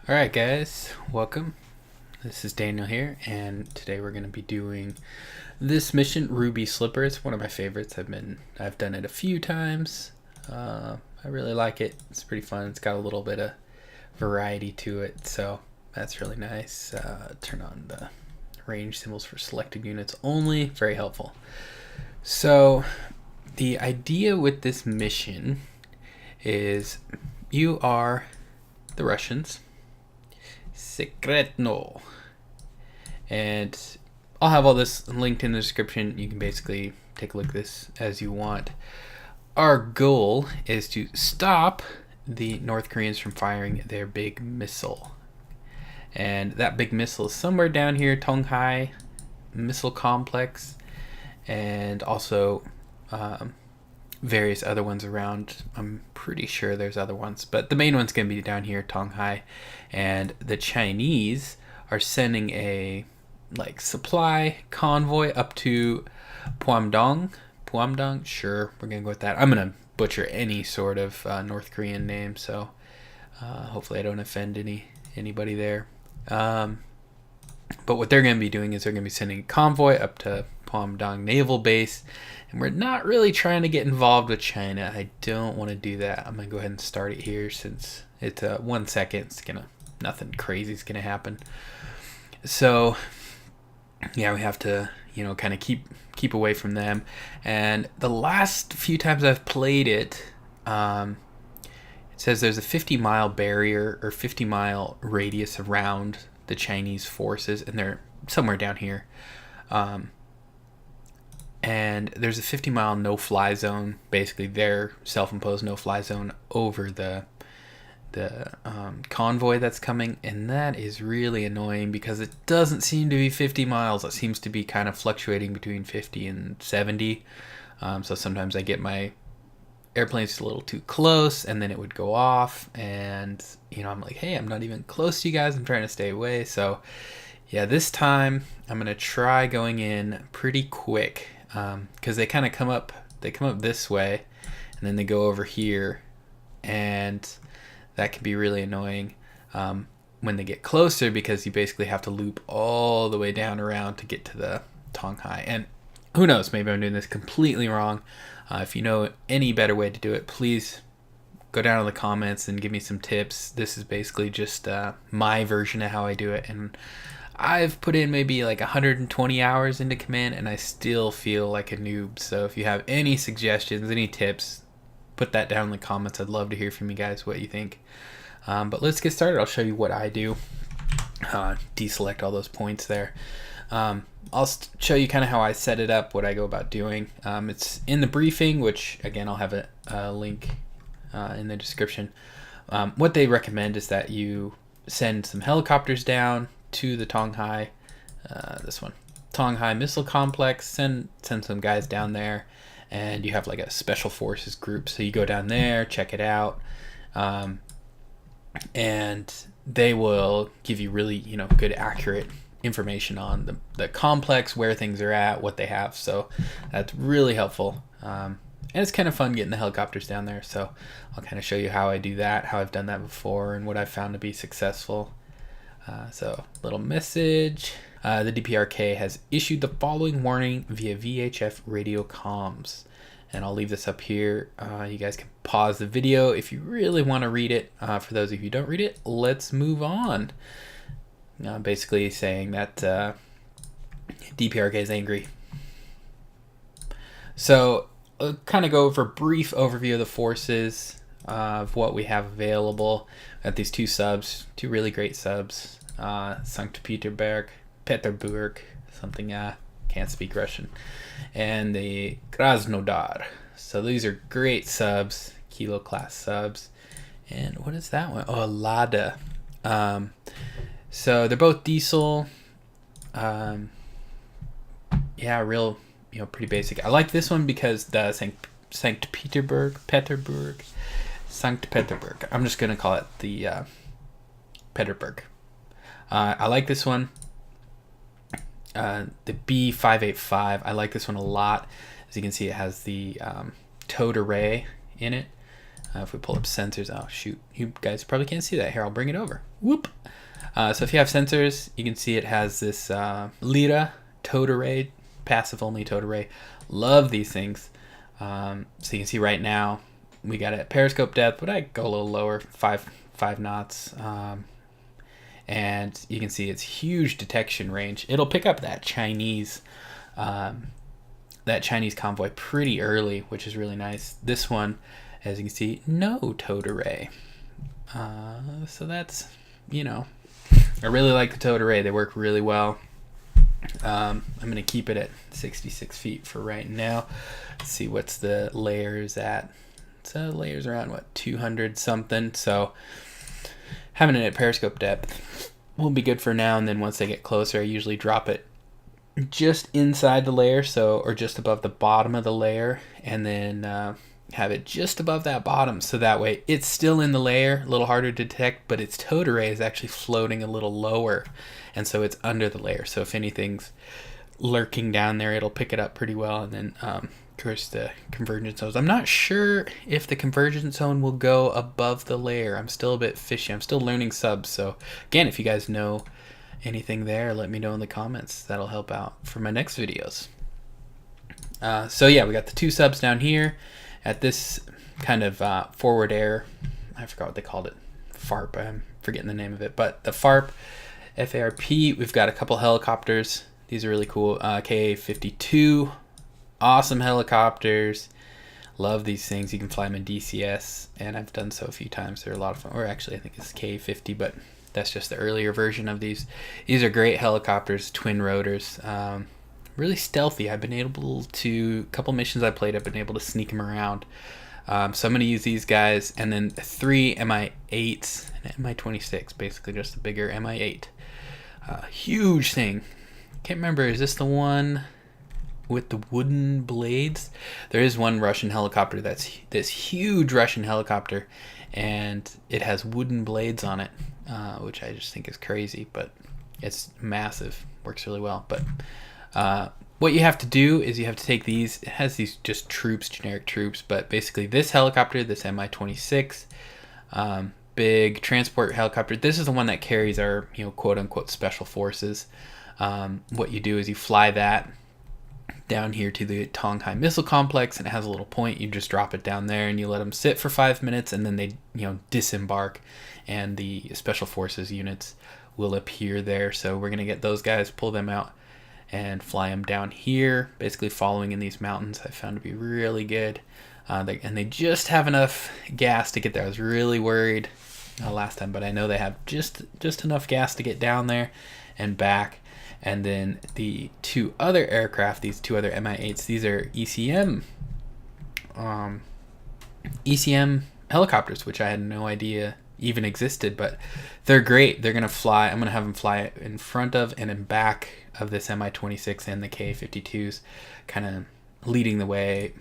Alright guys, welcome. This is Daniel here, and today we're going to be doing this mission, Ruby Slipper. It's one of my favorites. I've done it a few times. I really like it. It's pretty fun. It's got a little bit of variety to it, so that's really nice. Turn on the range symbols for selected units only. Very helpful. So the idea with this mission is you are the Russians. Secretno. And I'll have all this linked in the description. You can basically take a look at this as you want. Our goal is to stop the North Koreans from firing their big missile. And that big missile is somewhere down here, Tonghai Missile Complex, and also various other ones around. I'm pretty sure there's other ones, but the main one's going to be down here, Tonghai. And the Chinese are sending a supply convoy up to Puamdong. Sure, we're going to go with that. I'm going to butcher any sort of North Korean name, so hopefully I don't offend anybody there. But what they're going to be doing is they're going to be sending a convoy up to Puamdong Naval Base, and we're not really trying to get involved with China. I don't want to do that. I'm going to go ahead and start it here since it's 1 second. Nothing crazy is going to happen. So yeah, we have to, kind of keep away from them. And the last few times I've played it, it says there's a 50-mile barrier or 50-mile radius around the Chinese forces, and they're somewhere down here. And there's a 50-mile no-fly zone, basically their self-imposed no-fly zone over the convoy that's coming, and that is really annoying because it doesn't seem to be 50 miles. It seems to be kind of fluctuating between 50 and 70. So sometimes I get my airplanes a little too close, and then it would go off, and I'm like, hey, I'm not even close to you guys. I'm trying to stay away. So yeah, this time I'm gonna try going in pretty quick, because they kind of come up this way, and then they go over here, and that can be really annoying when they get closer, because you basically have to loop all the way down around to get to the Tonghai. And who knows, maybe I'm doing this completely wrong. If you know any better way to do it, please go down in the comments and give me some tips. This is basically just my version of how I do it, and I've put in maybe 120 hours into command, and I still feel like a noob. So if you have any suggestions, any tips, put that down in the comments. I'd love to hear from you guys what you think. But let's get started. I'll show you what I do. Deselect all those points there. I'll show you kind of how I set it up, what I go about doing. It's in the briefing, which again I'll have a link in the description. What they recommend is that you send some helicopters down to the Tonghai, this one, Tonghai Missile Complex. Send some guys down there, and you have a special forces group. So you go down there, check it out, and they will give you really good, accurate information on the complex, where things are at, what they have. So that's really helpful, and it's kind of fun getting the helicopters down there. So I'll kind of show you how I do that, how I've done that before, and what I've found to be successful. So little message. The DPRK has issued the following warning via VHF radio comms. And I'll leave this up here. You guys can pause the video if you really want to read it. For those of you who don't read it, let's move on. Basically saying that DPRK is angry. So I'll kind of go over a brief overview of the forces, of what we have available. Got these two really great subs. Sankt Peterburg, something, can't speak Russian, and the Krasnodar. So these are great subs, Kilo class subs. And what is that one? Oh, Lada. So they're both diesel. Yeah, real, pretty basic. I like this one because the Sankt Peterburg. I'm just gonna call it the Peterburg. I like this one. The B585. I like this one a lot. As you can see, it has the towed array in it. If we pull up sensors, oh shoot, you guys probably can't see that. Here, I'll bring it over. Whoop. So if you have sensors, you can see it has this Lira towed array, passive only towed array. Love these things. So you can see right now we got it at periscope depth, but I go a little lower, five knots. And you can see its huge detection range. It'll pick up that Chinese convoy pretty early, which is really nice. This one, as you can see, no towed array. So that's, I really like the towed array. They work really well. I'm going to keep it at 66 feet for right now. Let's see what's the layers at. So layers around, 200 something. So having it at periscope depth will be good for now. And then once they get closer, I usually drop it just inside the layer, or just above the bottom of the layer, and then have it just above that bottom, so that way it's still in the layer, a little harder to detect, but its towed array is actually floating a little lower, and so it's under the layer. So if anything's lurking down there, it'll pick it up pretty well. And then of course the convergence zones, I'm not sure if the convergence zone will go above the layer. I'm still a bit fishy. I'm still learning subs, so again, if you guys know anything there, let me know in the comments. That'll help out for my next videos. So yeah, we got the 2 subs down here at this kind of forward air, I forgot what they called it, FARP, I'm forgetting the name of it, but the FARP, F-A-R-P, we've got a couple helicopters. These are really cool. Ka-52, awesome helicopters. Love these things. You can fly them in DCS, and I've done so a few times. They're a lot of fun. Or actually, I think it's K-50, but that's just the earlier version of these. These are great helicopters, twin rotors. Really stealthy. I've been able to, a couple missions I played, I've been able to sneak them around. So I'm going to use these guys, and then 3 Mi-8s and Mi-26, basically just a bigger Mi-8. Huge thing. Can't remember, is this the one with the wooden blades? There is one Russian helicopter that's this huge Russian helicopter, and it has wooden blades on it, which I just think is crazy, but it's massive. Works really well. But what you have to do is you have to take these. It has these just troops, generic troops, but basically this helicopter, this Mi-26, big transport helicopter. This is the one that carries our, quote unquote special forces. What you do is you fly that down here to the Tonghai Missile Complex, and it has a little point. You just drop it down there, and you let them sit for 5 minutes, and then they, disembark, and the special forces units will appear there. So we're gonna get those guys, pull them out, and fly them down here, basically following in these mountains. I found to be really good, and they just have enough gas to get there. I was really worried last time, but I know they have just enough gas to get down there and back. And then the 2 other aircraft, these 2 other Mi-8s, these are ECM helicopters, which I had no idea even existed, but they're great. They're gonna fly. I'm gonna have them fly in front of and in back of this Mi-26 and the Ka-52s, kind of leading the way.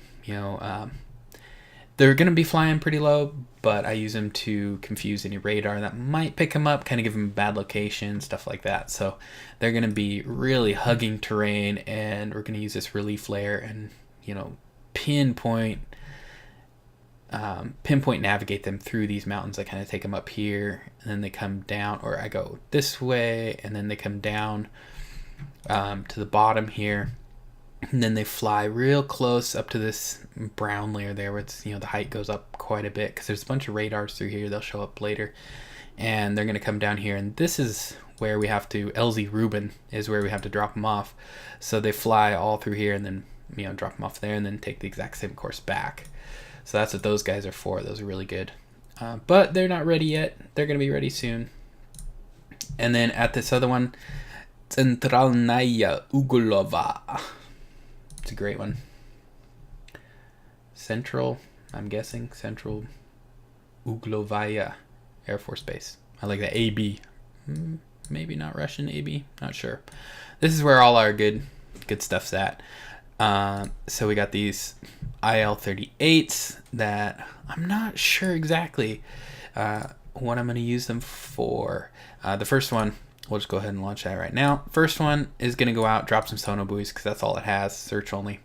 They're gonna be flying pretty low, but I use them to confuse any radar that might pick them up, kind of give them a bad location, stuff like that. So they're gonna be really hugging terrain, and we're gonna use this relief layer and pinpoint navigate them through these mountains. I kind of take them up here, and then they come down, or I go this way, and then they come down to the bottom here, and then they fly real close up to this brown layer there, where it's the height goes up quite a bit, because there's a bunch of radars through here. They'll show up later, and they're going to come down here, and this is where we have to, LZ Rubin is where we have to drop them off. So they fly all through here, and then drop them off there, and then take the exact same course back. So that's what those guys are for. Those are really good. But they're not ready yet. They're going to be ready soon. And then at this other one, Centralnaya Ugolova. It's a great one. Central Uglovaya Air Force Base. I like that. AB. Maybe not Russian AB. Not sure. This is where all our good stuff's at. So we got these IL-38s that I'm not sure exactly what I'm going to use them for. The first one, we'll just go ahead and launch that right now. First one is going to go out, drop some sono buoys, because that's all it has, search only.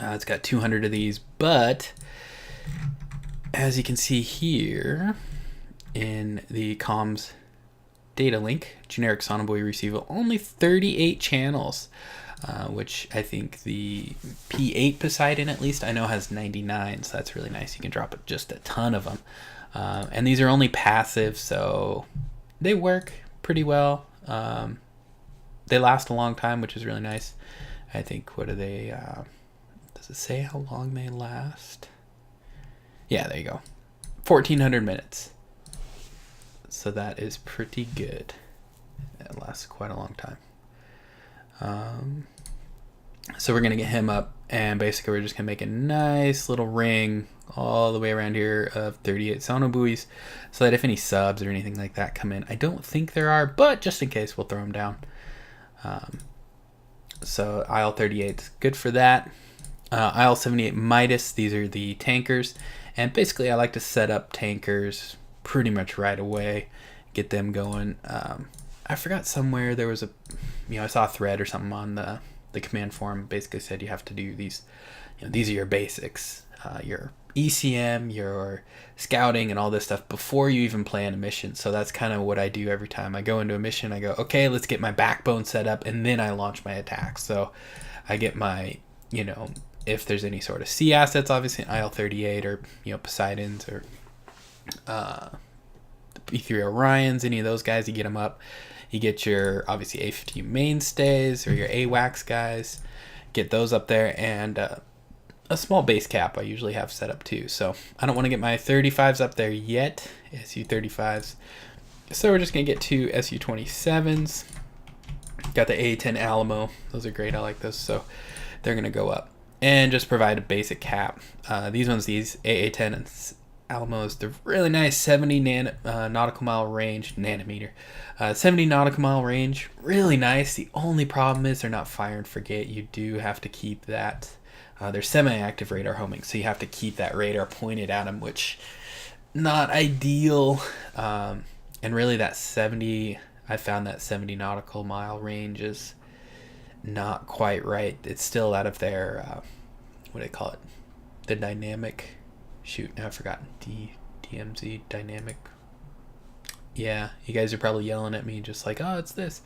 It's got 200 of these, but as you can see here in the comms data link, generic sonobuoy receiver, only 38 channels, which I think the P8 Poseidon, at least I know, has 99, so that's really nice. You can drop just a ton of them. And these are only passive, so they work pretty well. They last a long time, which is really nice. I think, what do they, does it say how long they last? Yeah, there you go. 1,400 minutes. So that is pretty good. It lasts quite a long time. So we're going to get him up, and basically we're just going to make a nice little ring all the way around here of 38 sonobuoys, so that if any subs or anything like that come in, I don't think there are, but just in case, we'll throw them down. So IL-38 is good for that. IL-78 Midas, these are the tankers, and basically I like to set up tankers pretty much right away, get them going. I forgot somewhere there was I saw a thread or something on the command forum, basically said you have to do these, these are your basics, your ECM, your scouting, and all this stuff before you even plan a mission. So that's kind of what I do every time I go into a mission. I go, okay, let's get my backbone set up, and then I launch my attack. So I get my, if there's any sort of sea assets, obviously IL-38 or Poseidons or the P3 Orions, any of those guys, you get them up. You get your, obviously, A-50 mainstays or your AWACS guys. Get those up there, and a small base cap I usually have set up too. So I don't want to get my 35s up there yet, SU-35s. So we're just going to get two SU-27s. Got the A-10 Alamo. Those are great. I like those. So they're going to go up and just provide a basic cap. These AA-10 and Alamos, they're really nice. 70 nautical mile range, nanometer. 70 nautical mile range, really nice. The only problem is they're not fire and forget. You do have to keep that. They're semi-active radar homing, so you have to keep that radar pointed at them, which not ideal. And really that 70, I found that 70 nautical mile range is not quite right. It's still out of their, what do they call it? The dynamic, shoot, now I've forgotten. DMZ, dynamic. Yeah, you guys are probably yelling at me just like, oh, it's this.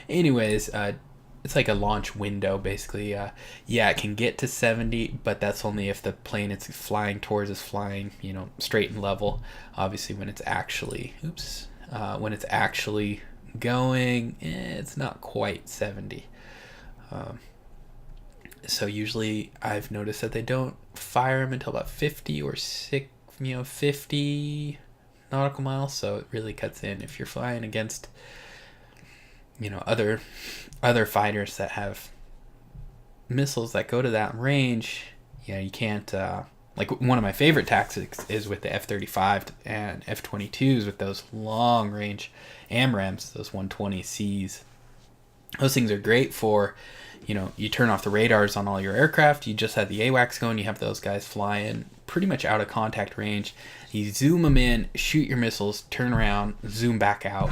Anyways, it's like a launch window, basically. Yeah, it can get to 70, but that's only if the plane it's flying towards is flying, straight and level. Obviously, when it's actually, when it's actually going, it's not quite 70. So usually I've noticed that they don't fire them until about 50 or 50 nautical miles, so it really cuts in if you're flying against other fighters that have missiles that go to that range. You can't like, one of my favorite tactics is with the F-35 and F-22s with those long range AMRAAMs, those 120Cs. Those things are great for, you turn off the radars on all your aircraft, you just have the AWACS going, you have those guys flying pretty much out of contact range. You zoom them in, shoot your missiles, turn around, zoom back out.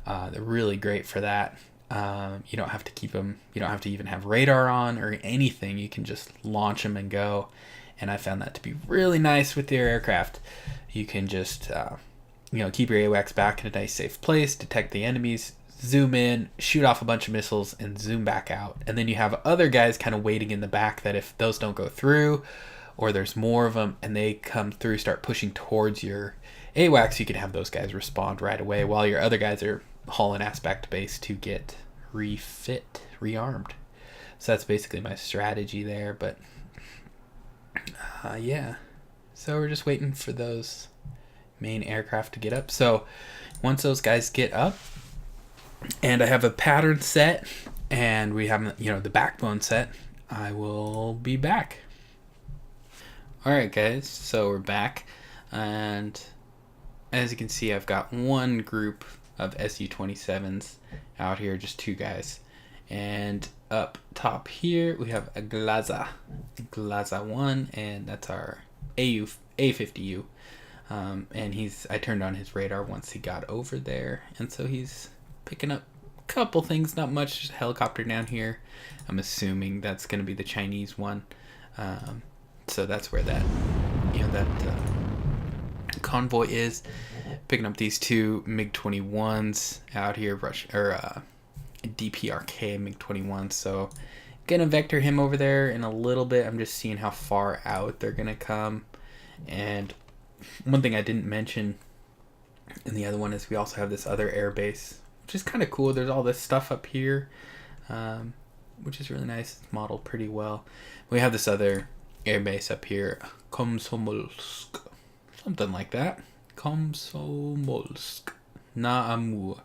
They're really great for that. You don't have to keep them, you don't have to even have radar on or anything. You can just launch them and go. And I found that to be really nice with your aircraft. You can just, keep your AWACS back in a nice safe place, detect the enemies, zoom in, shoot off a bunch of missiles, and zoom back out. And then you have other guys kind of waiting in the back that if those don't go through, or there's more of them and they come through, start pushing towards your AWACS, you can have those guys respond right away while your other guys are hauling ass back to base to get rearmed. So that's basically my strategy there. But yeah, so we're just waiting for those main aircraft to get up. So once those guys get up, and I have a pattern set, and we have the backbone set, I will be back. Alright guys, so we're back, and as you can see, I've got one group of SU-27s out here, just two guys. And up top here, we have a Glaza 1, and that's our A50U. And I turned on his radar once he got over there, and so he's picking up a couple things, not much, just a helicopter down here. I'm assuming that's going to be the Chinese one. So that's where that convoy is. Picking up these two MiG-21s out here, DPRK MiG-21s. So gonna vector him over there in a little bit. I'm just seeing how far out they're gonna come. And one thing I didn't mention in the other one is we also have this other air base, which is kind of cool. There's all this stuff up here, which is really nice. It's modeled pretty well. We have this other air base up here, Komsomolsk, something like that. Komsomolsk, Naamure.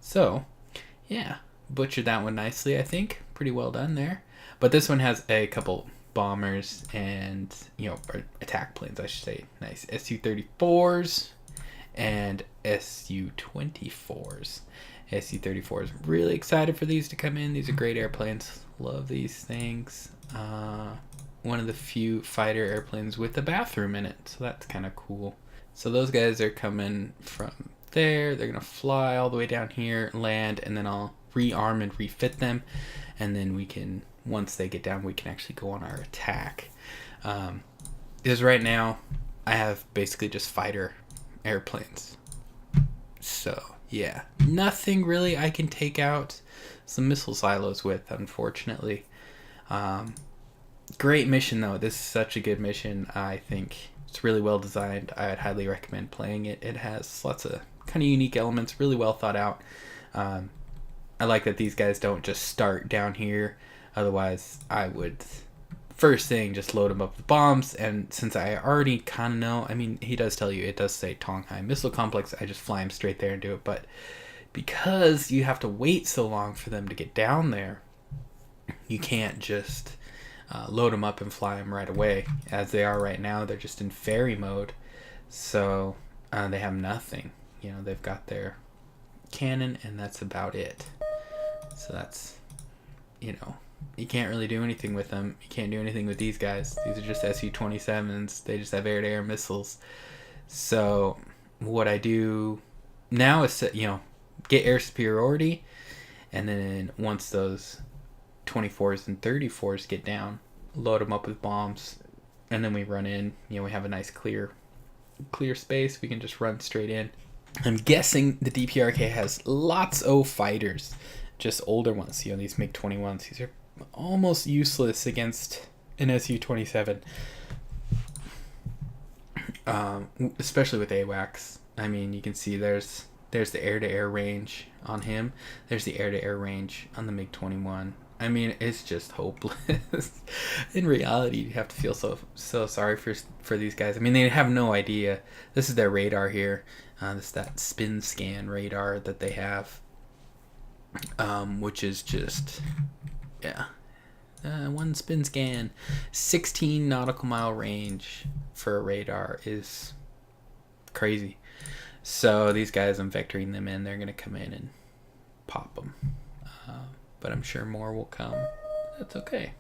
So, yeah, butchered that one nicely, I think. Pretty well done there. But this one has a couple bombers and, or attack planes, I should say. Nice Su-34s and Su-24s. Su-34s, really excited for these to come in. These are great airplanes. Love these things. One of the few fighter airplanes with a bathroom in it, so that's kind of cool. So those guys are coming from there. They're gonna fly all the way down here, land, and then I'll rearm and refit them, and then we can, once they get down, we can actually go on our attack. Because right now I have basically just fighter airplanes, so yeah, nothing really I can take out some missile silos with, unfortunately. Great mission though. This is such a good mission. I think it's really well designed. I'd highly recommend playing it. It has lots of kind of unique elements, really well thought out. I like that these guys don't just start down here. Otherwise, I would first thing just load them up with bombs. And since I already kind of know, I mean, he does tell you, it does say Tonghai Missile Complex. I just fly him straight there and do it. But because you have to wait so long for them to get down there, you can't just load them up and fly them right away. As they are right now, they're just in ferry mode. So they have nothing. They've got their cannon and that's about it. So that's, you can't really do anything with them. You can't do anything with these guys. These are just Su-27s. They just have air-to-air missiles. So what I do now is, get air superiority, and then once those 24s and 34s get down, load them up with bombs, and then we run in. We have a nice clear space. We can just run straight in. I'm guessing the DPRK has lots of fighters, just older ones. These MiG-21s. These are almost useless against an Su-27, especially with AWACS. I mean, you can see there's the air-to-air range on him. There's the air-to-air range on the MiG-21. I mean, it's just hopeless. In reality, you have to feel so sorry for these guys. I mean, they have no idea. This is their radar here. This is that spin scan radar that they have, which is just, one spin scan. 16 nautical mile range for a radar is crazy. So these guys, I'm vectoring them in. They're going to come in and pop them. But I'm sure more will come. That's okay.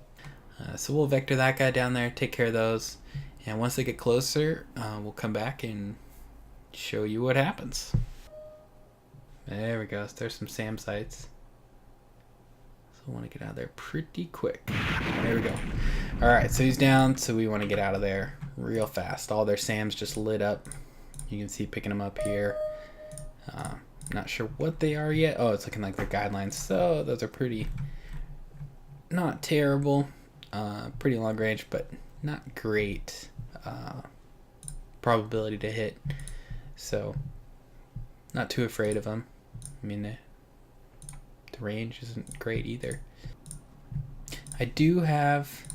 So we'll vector that guy down there, take care of those. And once they get closer, we'll come back and show you what happens. There we go. So there's some SAM sites. So I want to get out of there pretty quick. There we go. Alright, so he's down. So we want to get out of there real fast. All their SAMs just lit up. You can see picking them up here. Not sure what they are yet. Oh, it's looking like their guidelines. So those are pretty, not terrible. Pretty long range, but not great probability to hit. So not too afraid of them. I mean, the range isn't great either. I do have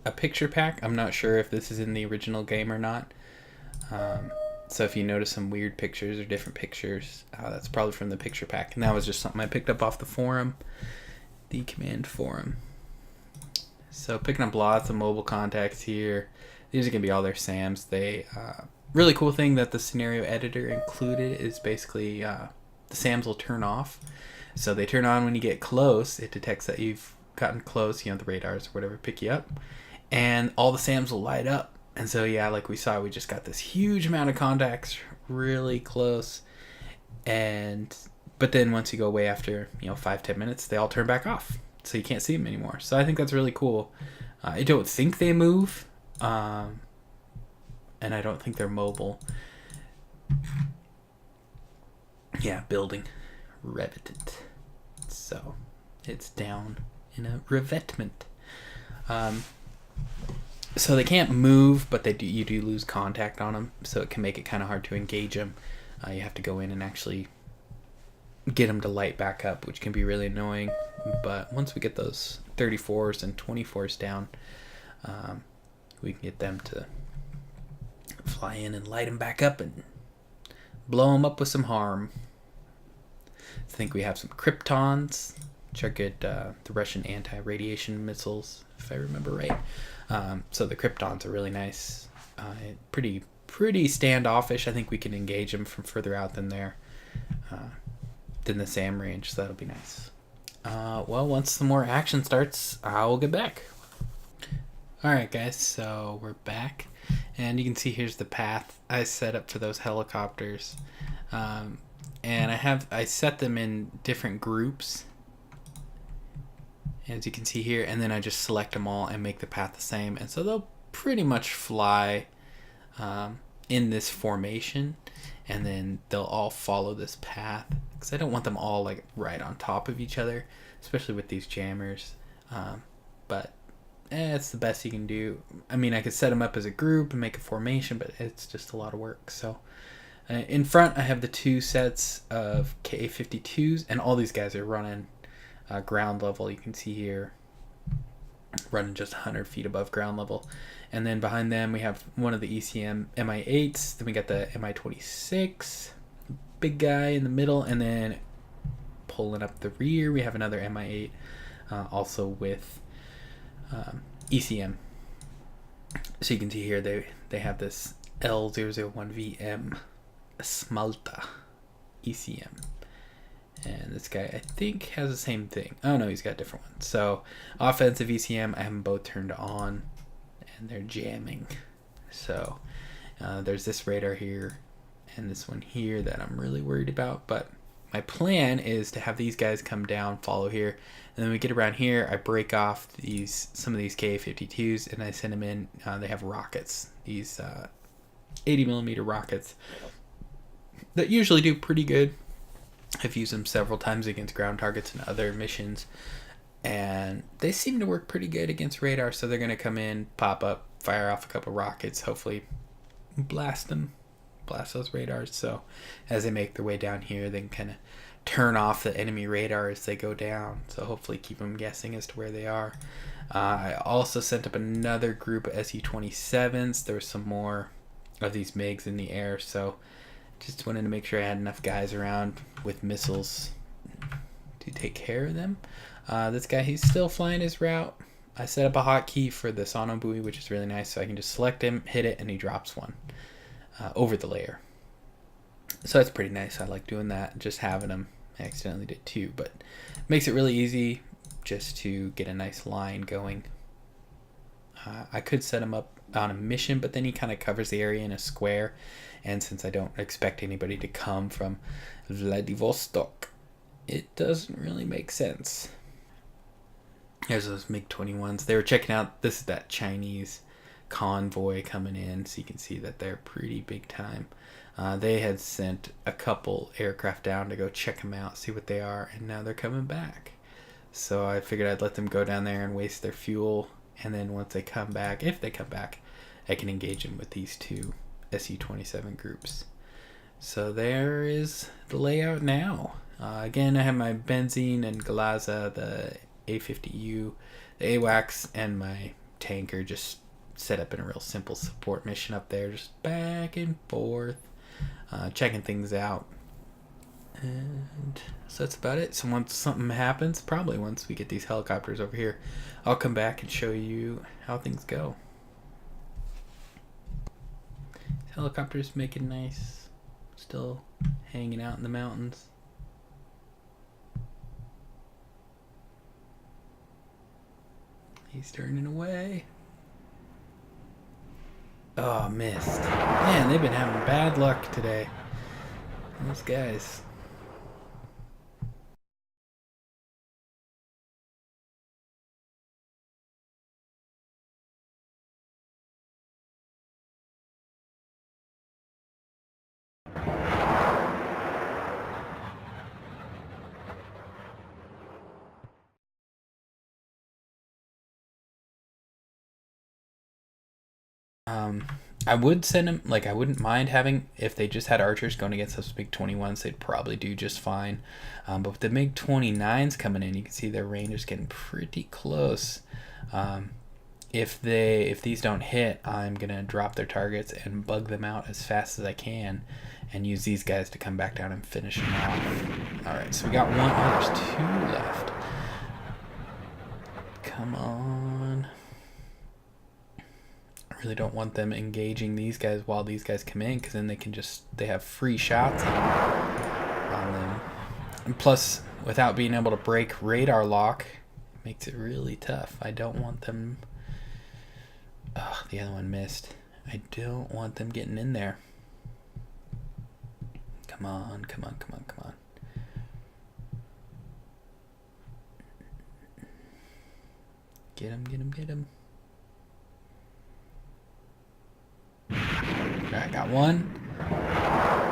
a picture pack. I'm not sure if this is in the original game or not. So if you notice some weird pictures or different pictures, that's probably from the picture pack. And that was just something I picked up off the forum, the command forum. So picking up lots of mobile contacts here. These are going to be all their SAMs. They really cool thing that the scenario editor included is basically the SAMs will turn off. So they turn on when you get close. It detects that you've gotten close, the radars or whatever pick you up. And all the SAMs will light up. And so, like we saw, we just got this huge amount of contacts really close. But then once you go away after, 5-10 minutes, they all turn back off. So you can't see them anymore. So I think that's really cool. I don't think they move. and I don't think they're mobile. Yeah, building. Revetted. So it's down in a revetment. So they can't move, but you do lose contact on them, so it can make it kind of hard to engage them. You have to go in and actually get them to light back up, which can be really annoying. But once we get those 34s and 24s down, we can get them to fly in and light them back up and blow them up with some harm. I think we have some Kryptons, which are good, the Russian anti-radiation missiles, if I remember right. So the Kryptons are really nice. Pretty standoffish. I think we can engage them from further out than the SAM range, so that'll be nice. Well, once some more action starts, I'll get back. Alright guys, so we're back, and you can see here's the path I set up for those helicopters. And I set them in different groups, as you can see here, and then I just select them all and make the path the same, and so they'll pretty much fly in this formation, and then they'll all follow this path, because I don't want them all like right on top of each other, especially with these jammers. But it's the best you can do. I mean, I could set them up as a group and make a formation, but it's just a lot of work. So in front I have the two sets of Ka-52s, and all these guys are running ground level. You can see here running just 100 feet above ground level, and then behind them we have one of the ECM Mi-8s, then we got the Mi-26 big guy in the middle, and then pulling up the rear we have another Mi-8 also with ECM. So you can see here they have this L001VM Smalta ECM, and this guy I think has the same thing. Oh no, he's got a different one. So offensive ECM, I have them both turned on and they're jamming. So there's this radar here and this one here that I'm really worried about, but my plan is to have these guys come down, follow here, and then we get around here, I break off some of these Ka-52s and I send them in. They have rockets, these 80mm rockets that usually do pretty good. I've used them several times against ground targets and other missions, and they seem to work pretty good against radar. So they're going to come in, pop up, fire off a couple rockets, hopefully blast those radars. So as they make their way down here, they can kind of turn off the enemy radar as they go down, so hopefully keep them guessing as to where they are. I also sent up another group of Su-27s. There were some more of these MiGs in the air, so just wanted to make sure I had enough guys around with missiles to take care of them. This guy, he's still flying his route. I set up a hotkey for the sono buoy, which is really nice, so I can just select him, hit it, and he drops one over the layer. So that's pretty nice. I like doing that, just having them. I accidentally did two, but makes it really easy just to get a nice line going. I could set him up on a mission, but then he kind of covers the area in a square, and since I don't expect anybody to come from Vladivostok, it doesn't really make sense. There's those MiG-21s. They were checking out, this is that Chinese convoy coming in, so you can see that they're pretty big time. They had sent a couple aircraft down to go check them out, see what they are, and now they're coming back. So I figured I'd let them go down there and waste their fuel, and then once they come back, if they come back, I can engage them with these two Su-27 groups. So there is the layout now. Again, I have my Benzene and Galaza, the A50U, the AWACS, and my tanker just set up in a real simple support mission up there, just back and forth, checking things out. And so that's about it. So once something happens, probably once we get these helicopters over here, I'll come back and show you how things go. Helicopters make it nice, still hanging out in the mountains. He's turning away. Oh, missed. Man, they've been having bad luck today. Those guys. I would send them, like, I wouldn't mind having, if they just had archers going against those MiG-21s, they'd probably do just fine. But with the MiG-29s coming in, you can see their range is getting pretty close. If these don't hit, I'm gonna drop their targets and bug them out as fast as I can, and use these guys to come back down and finish them off. All right, so we got one. Oh, there's two left. Come on. I really don't want them engaging these guys while these guys come in, because then they have free shots on them. And plus, without being able to break radar lock, it makes it really tough. I don't want them. Oh, the other one missed. I don't want them getting in there. Come on, come on, come on, come on. Get him, get him, get him. Alright, got one.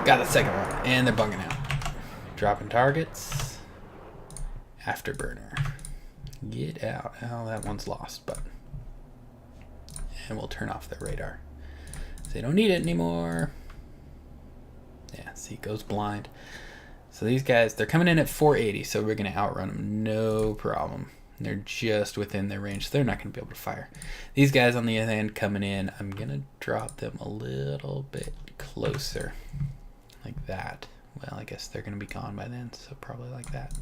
Got the second one. And they're bugging out. Dropping targets. Afterburner. Get out. Oh, that one's lost, but... And we'll turn off the radar. So they don't need it anymore. Yeah, see, it goes blind. So these guys, they're coming in at 480, so we're going to outrun them. No problem. They're just within their range, so they're not going to be able to fire. These guys on the other end coming in, I'm going to drop them a little bit closer. Like that. Well, I guess they're going to be gone by then, so probably like that.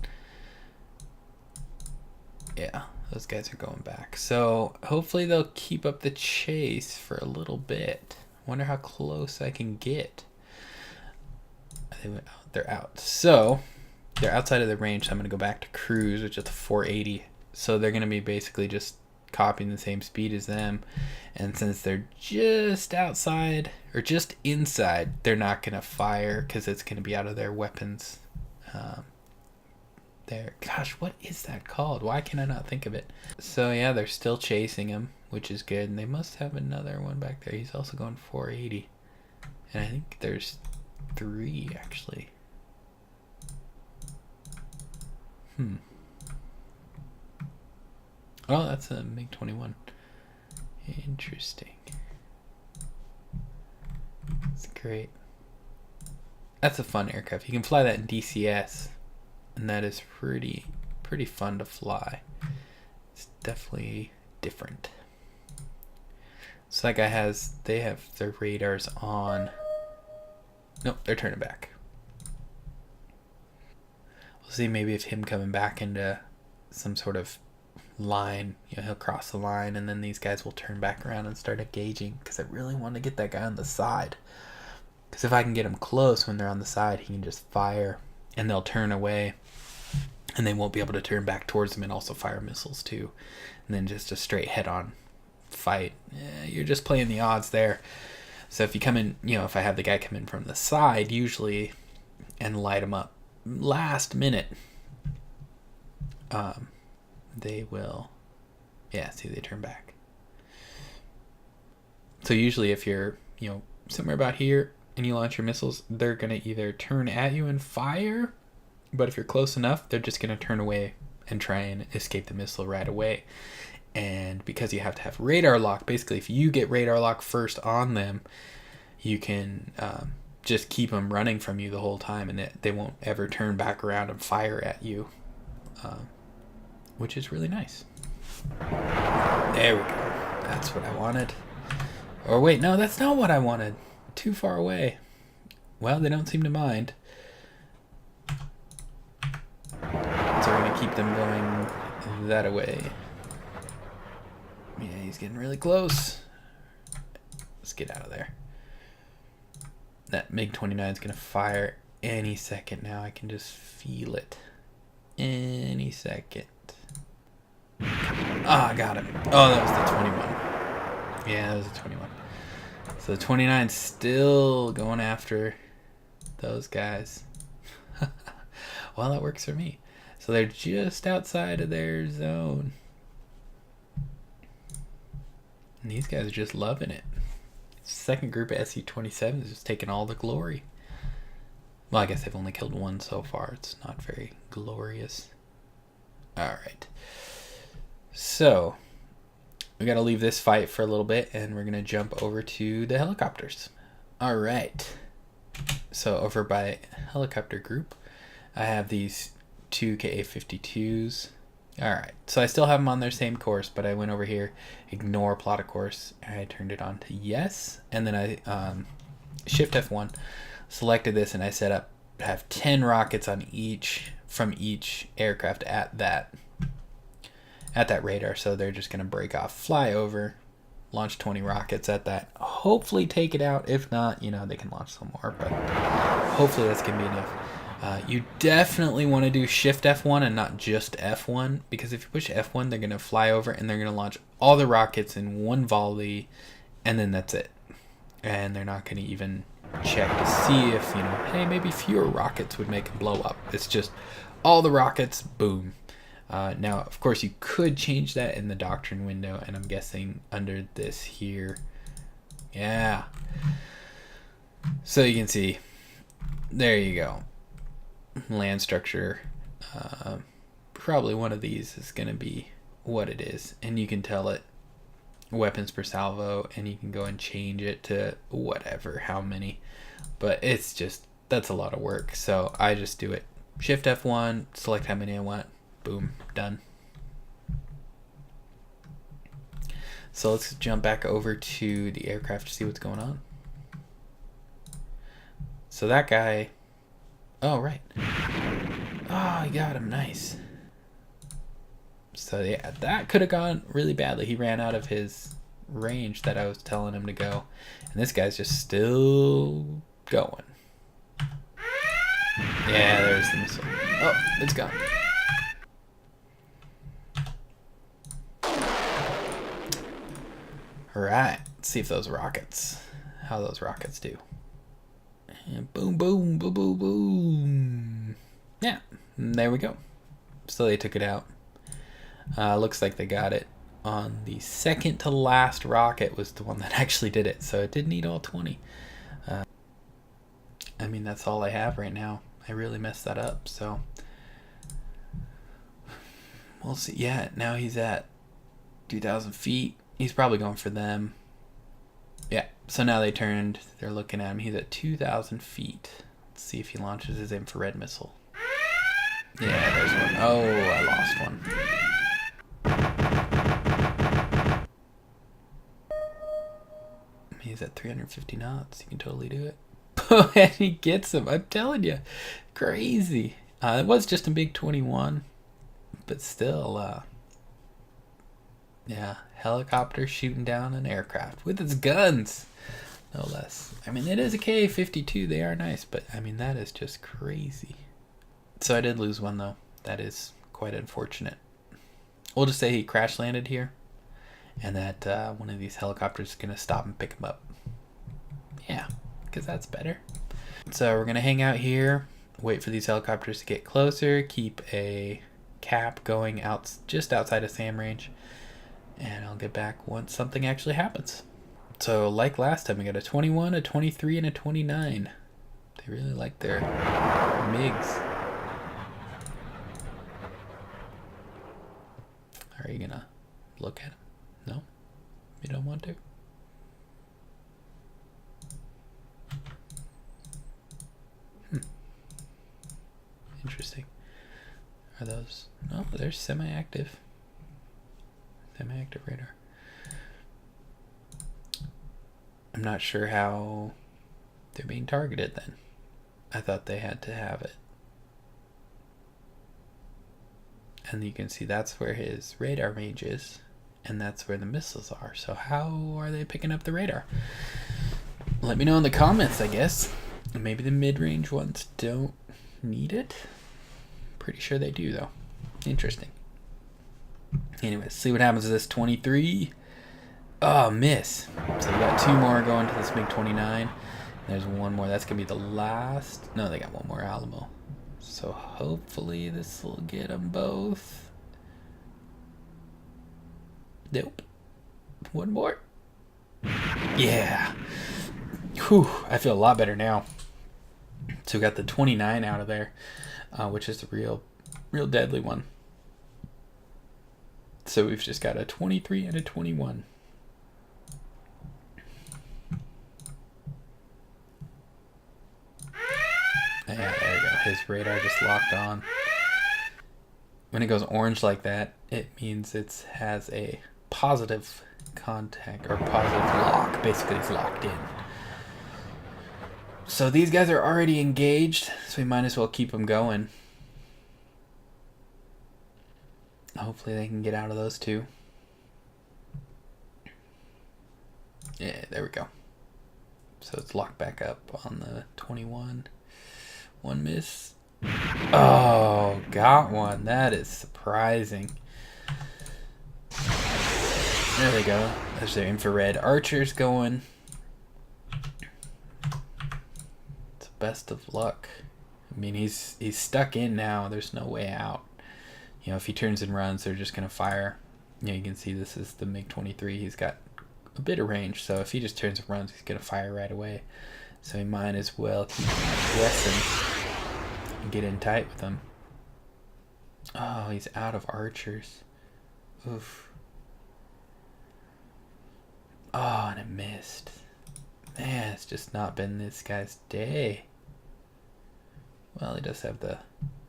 Yeah, those guys are going back. So hopefully they'll keep up the chase for a little bit. Wonder how close I can get. They're out. So they're outside of the range, so I'm going to go back to cruise, which is 480. So they're going to be basically just copying the same speed as them. And since they're just outside, or just inside, they're not going to fire because it's going to be out of their weapons. There. Gosh, what is that called? Why can I not think of it? So yeah, they're still chasing him, which is good. And they must have another one back there. He's also going 480. And I think there's 3 actually. Oh, that's a MiG-21. Interesting. That's great. That's a fun aircraft. You can fly that in DCS. And that is pretty fun to fly. It's definitely different. So that guy they have their radars on. Nope, they're turning back. We'll see maybe if him coming back into some sort of line, he'll cross the line and then these guys will turn back around and start engaging, because I really want to get that guy on the side. Because if I can get him close when they're on the side, he can just fire and they'll turn away. And they won't be able to turn back towards them and also fire missiles too. And then just a straight head-on fight. You're just playing the odds there. So if you come in, if I have the guy come in from the side, usually, and light him up last minute, they will, see, they turn back. So usually if you're, somewhere about here and you launch your missiles, they're going to either turn at you and fire, but if you're close enough, they're just going to turn away and try and escape the missile right away. And because you have to have radar lock, basically if you get radar lock first on them, you can just keep them running from you the whole time, and they won't ever turn back around and fire at you, which is really nice. There we go. That's what I wanted. Or wait, no, that's not what I wanted. Too far away. Well, they don't seem to mind. So we're going to keep them going that way. Yeah, he's getting really close. Let's get out of there. That MiG-29 is going to fire any second now. I can just feel it. Any second. Ah, I got him. Oh, that was the 21. Yeah, that was the 21. So the 29's still going after those guys. Well, that works for me. So they're just outside of their zone. And these guys are just loving it. Second group of SU-27 is just taking all the glory. Well, I guess they've only killed one so far. It's not very glorious. Alright. So, we got to leave this fight for a little bit, and we're going to jump over to the helicopters. All right. So over by helicopter group, I have these two Ka-52s. All right. So I still have them on their same course, but I went over here, ignore plot of course, and I turned it on to yes. And then I shift F1, selected this, and I set up have 10 rockets on each from each aircraft at that radar. So they're just going to break off, fly over, launch 20 rockets at that, hopefully take it out. If not, you know, they can launch some more, but hopefully that's going to be enough. You definitely want to do shift F1 and not just F1, because if you push F1, they're going to fly over and they're going to launch all the rockets in one volley, and then that's it. And they're not going to even check to see if, you know, hey, maybe fewer rockets would make them blow up. It's just all the rockets, boom. Now, of course, you could change that in the doctrine window, and I'm guessing under this here. Yeah. So you can see, there you go. Land structure. Probably one of these is going to be what it is. And you can tell it weapons per salvo, and you can go and change it to whatever, how many. But it's just, that's a lot of work. So I just do it. Shift F1, select how many I want. Boom, done. So let's jump back over to the aircraft to see what's going on. So that guy, oh, right. Oh, I got him, nice. So yeah, that could have gone really badly. He ran out of his range that I was telling him to go. And this guy's just still going. Yeah, there's the missile. Oh, it's gone. Alright, let's see if those rockets, how those rockets do. And boom, boom, boom, boom, boom. Yeah, there we go. So they took it out. Looks like they got it on the second to last rocket was the one that actually did it. So it did need all 20. I mean, that's all I have right now. I really messed that up, so we'll see. Yeah, now he's at 2,000 feet. He's probably going for them. Yeah, so now they're looking at him. He's at 2,000 feet. Let's see if he launches his infrared missile. Yeah, there's one. Oh, I lost one. He's at 350 knots. You can totally do it. And he gets him. I'm telling you. Crazy. It was just a big 21. But still, yeah, helicopter shooting down an aircraft with its guns, no less. I mean, it is a Ka-52. They are nice, but I mean, that is just crazy. So I did lose one, though. That is quite unfortunate. We'll just say he crash landed here, and that one of these helicopters is going to stop and pick him up. Yeah, because that's better. So we're going to hang out here, wait for these helicopters to get closer, keep a cap going out just outside of SAM range, and I'll get back once something actually happens. So like last time, we got a 21, a 23, and a 29. They really like their MiGs. Are you gonna look at them? No? You don't want to? Interesting. Are those? No, they're semi-active. Semi-active radar. I'm not sure how they're being targeted then. I thought they had to have it. And you can see that's where his radar range is, and that's where the missiles are. So how are they picking up the radar? Let me know in the comments, I guess. Maybe the mid-range ones don't need it. Pretty sure they do, though. Interesting. Anyways, see what happens to this 23. Oh, miss. So we got two more going to this MiG-29. There's one more. That's going to be the last. No, they got one more Alamo. So hopefully this will get them both. Nope. One more. Yeah. Whew. I feel a lot better now. So we got the 29 out of there, which is the real deadly one. So we've just got a 23 and a 21. Yeah, there we go. His radar just locked on. When it goes orange like that, it means it has a positive contact or positive lock. Basically, it's locked in. So these guys are already engaged, so we might as well keep them going. Hopefully they can get out of those two. Yeah, there we go. So it's locked back up on the 21. One miss. Oh, got one. That is surprising. There they go. There's their infrared archers going. It's best of luck. I mean, he's stuck in now. There's no way out. You know, if he turns and runs, they're just going to fire. You know, you can see this is the MiG-23. He's got a bit of range, so if he just turns and runs, he's going to fire right away. So he might as well keep guessing and get in tight with him. Oh, he's out of archers. Oof. Oh, and it missed. Man, it's just not been this guy's day. Well, he does have the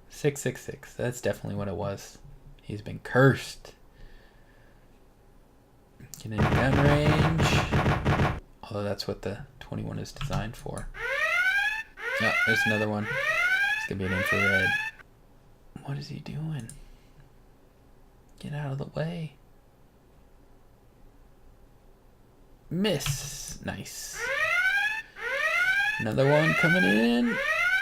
666. That's definitely what it was. He's been cursed. Get in gun range. Although that's what the 21 is designed for. Oh, there's another one. It's going to be an infrared. What is he doing? Get out of the way. Miss. Nice. Another one coming in.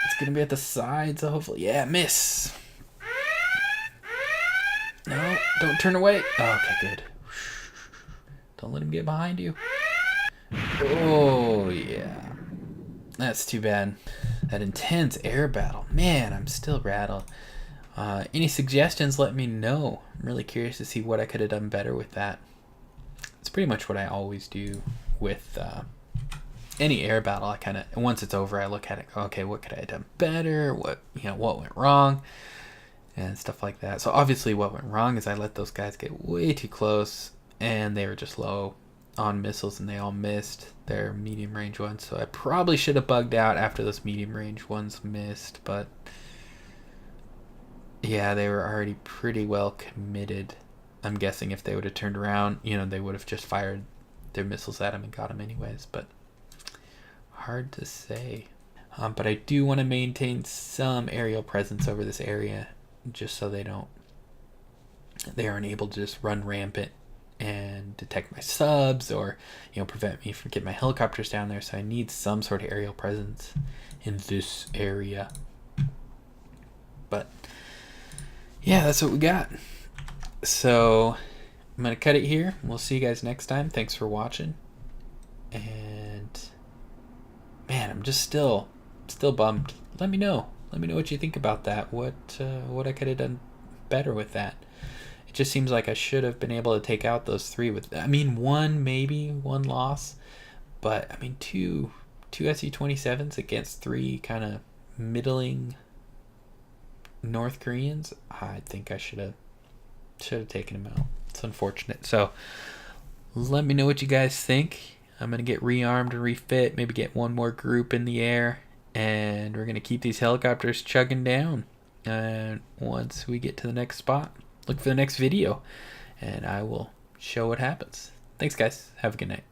It's going to be at the side, so hopefully... Yeah, miss. No, don't turn away. Oh, okay, good. Don't let him get behind you. Oh, yeah. That's too bad. That intense air battle. Man, I'm still rattled. Any suggestions, let me know. I'm really curious to see what I could have done better with that. It's pretty much what I always do with any air battle. I kind of, once it's over, I look at it, go, okay, what could I have done better? What went wrong? And stuff like that. So obviously what went wrong is I let those guys get way too close, and they were just low on missiles, and they all missed their medium range ones. So I probably should have bugged out after those medium range ones missed, but yeah, they were already pretty well committed. I'm guessing if they would have turned around, they would have just fired their missiles at him and got him anyways, but hard to say. But I do want to maintain some aerial presence over this area, just so they aren't able to just run rampant and detect my subs, or prevent me from getting my helicopters down there. So I need some sort of aerial presence in this area. But yeah, that's what we got. So I'm gonna cut it here. We'll see you guys next time. Thanks for watching. And man, I'm just still bummed. Let me know what you think about that. What I could have done better with that. It just seems like I should have been able to take out those three with, one loss, but two SU-27s against three kind of middling North Koreans. I think I should have taken them out. It's unfortunate. So let me know what you guys think. I'm gonna get rearmed and refit, maybe get one more group in the air, and we're gonna keep these helicopters chugging down. And once we get to the next spot, look for the next video, and I will show what happens. Thanks, guys. Have a good night.